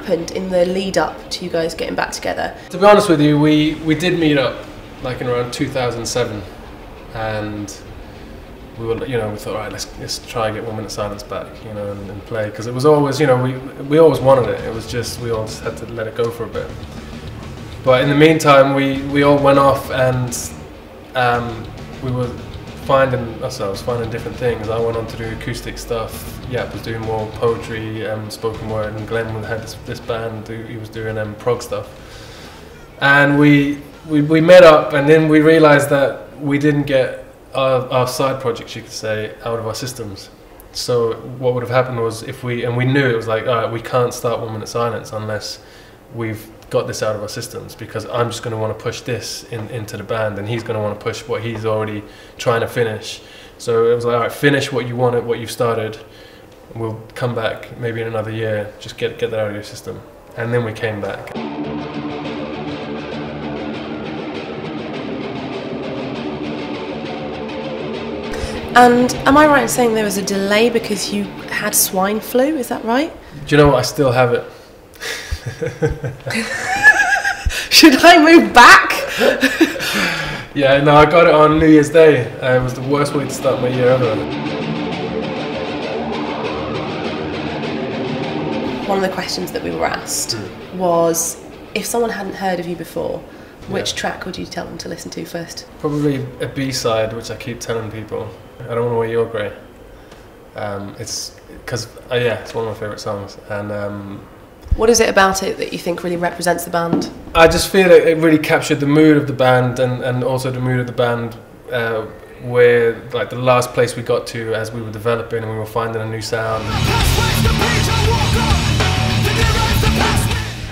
happened in the lead up to you guys getting back together? To be honest with you, we did meet up like in around 2007, and we were, you know, we thought, all right, let's try and get 1 Minute Silence back, you know, and play, because it was always, you know, we always wanted it. It was just, we all just had to let it go for a bit. But in the meantime, we all went off, and we were finding different things. I went on to do acoustic stuff. Yap was doing more poetry and spoken word, and Glenn had this band. He was doing prog stuff. And we met up, and then we realised that we didn't get our side projects, you could say, out of our systems. So what would have happened was, we knew it was like, all right, we can't start 1 Minute Silence unless we've got this out of our systems, because I'm just going to want to push this into the band, and he's going to want to push what he's already trying to finish. So it was like, all right, finish what you wanted, what you've started, and we'll come back maybe in another year, just get that out of your system. And then we came back. And am I right in saying there was a delay because you had swine flu, is that right? Do you know what, I still have it. Should I move back? Yeah, no, I got it on New Year's Day. It was the worst way to start my year ever. One of the questions that we were asked was, if someone hadn't heard of you before, which track would you tell them to listen to first? Probably a B-side, which I keep telling people. I Don't Want to Wear Your Grey. It's because, yeah, it's one of my favourite songs. And what is it about it that you think really represents the band? I just feel it really captured the mood of the band, and also the mood of the band where, like, the last place we got to as we were developing and we were finding a new sound.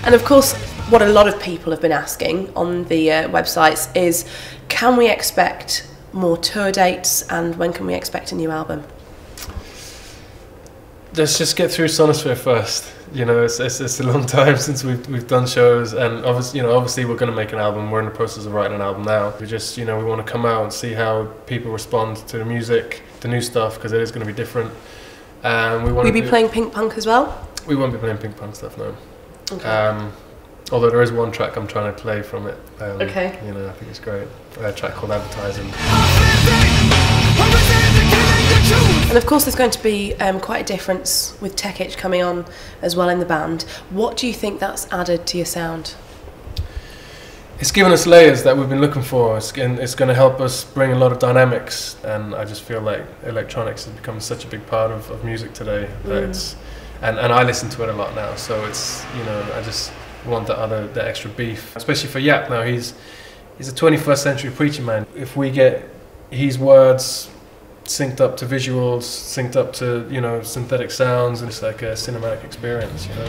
And of course, what a lot of people have been asking on the websites is, can we expect more tour dates, and when can we expect a new album? Let's just get through Sonisphere first. You know, it's a long time since we've done shows, and obviously we're going to make an album. We're in the process of writing an album now. We just, you know, we want to come out and see how people respond to the music, the new stuff, because it is going to be different. We want. Will you be playing Pink Punk as well? We won't be playing Pink Punk stuff, no. Okay. Although there is one track I'm trying to play from it. Okay. You know, I think it's great. A track called Advertising. And of course there's going to be quite a difference with Tekic coming on as well in the band. What do you think that's added to your sound? It's given us layers that we've been looking for. It's going to help us bring a lot of dynamics, and I just feel like electronics has become such a big part of music today that it's, and I listen to it a lot now, so it's, you know, I just want the extra beef, especially for Yap now. He's a 21st century preacher man. If we get his words synced up to visuals, synced up to, you know, synthetic sounds, and it's like a cinematic experience, you know.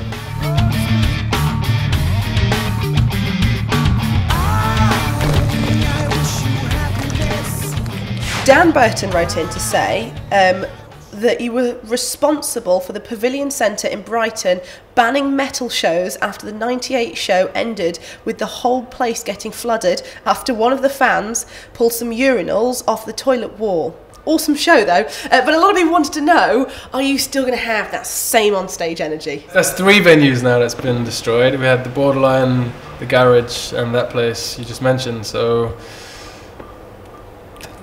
Dan Burton wrote in to say that you were responsible for the Pavilion Centre in Brighton banning metal shows after the '98 show ended with the whole place getting flooded after one of the fans pulled some urinals off the toilet wall. Awesome show though, but a lot of people wanted to know, are you still going to have that same on-stage energy? That's 3 venues now that's been destroyed. We had the Borderline, the Garage, and that place you just mentioned, so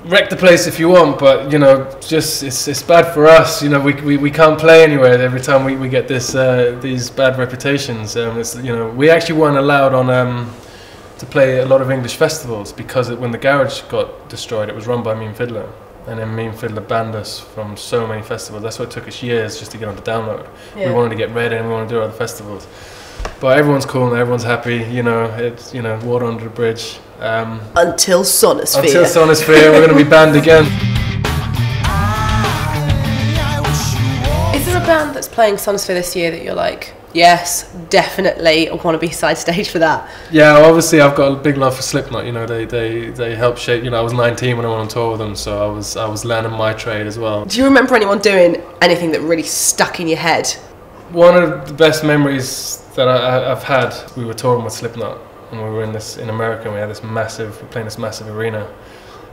wreck the place if you want, but, you know, just it's bad for us. You know, we can't play anywhere every time we get this these bad reputations. It's, you know, we actually weren't allowed on to play a lot of English festivals because when the Garage got destroyed, it was run by Mean Fiddler, and then Mean Fiddler banned us from so many festivals. That's why it took us years just to get on the download. Yeah. We wanted to get ready and we wanted to do other festivals, but everyone's cool now, everyone's happy. You know, it's, you know, water under the bridge. Until Sonisphere. Until Sonisphere, we're going to be banned again. Is there a band that's playing Sonisphere this year that you're like, yes, definitely, I want to be side stage for that? Yeah, well, obviously I've got a big love for Slipknot. You know, they helped shape. You know, I was 19 when I went on tour with them, so I was learning my trade as well. Do you remember anyone doing anything that really stuck in your head? One of the best memories that I've had, we were touring with Slipknot, and we were in America, and we had this massive, we were playing this massive arena,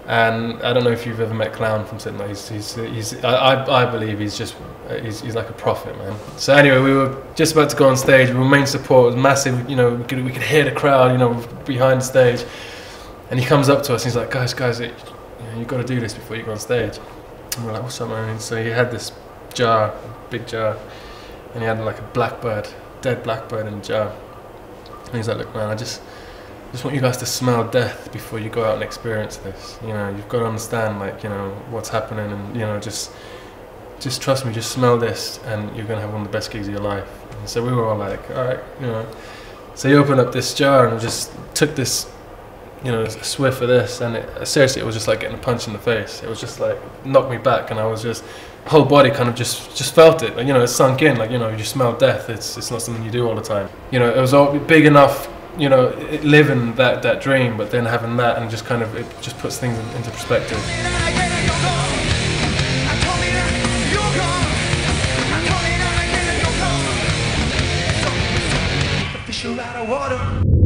And I don't know if you've ever met Clown from Sydney. I believe he's like a prophet, man. So anyway, we were just about to go on stage. We were main support. It was massive. You know, we could hear the crowd. You know, behind the stage. And he comes up to us. And he's like, guys, you've got to do this before you go on stage. And we're like, what's up, man? And so he had this jar, big jar, and he had like a dead blackbird in the jar. And he's like, look, man, I just want you guys to smell death before you go out and experience this. You know, you've got to understand, like, you know, what's happening, and, you know, just trust me, just smell this, and you're gonna have one of the best gigs of your life. And so we were all like, all right, you know. So he opened up this jar and just took this, you know, a swiff of this, and seriously, it was just like getting a punch in the face. It was just like knocked me back, and I was just, whole body kind of just felt it. Like, you know, it sunk in. Like, you know, you smell death. It's not something you do all the time. You know, it was all big enough. You know, living that dream, but then having that, and just kind of, it just puts things into perspective. Fish are out of water.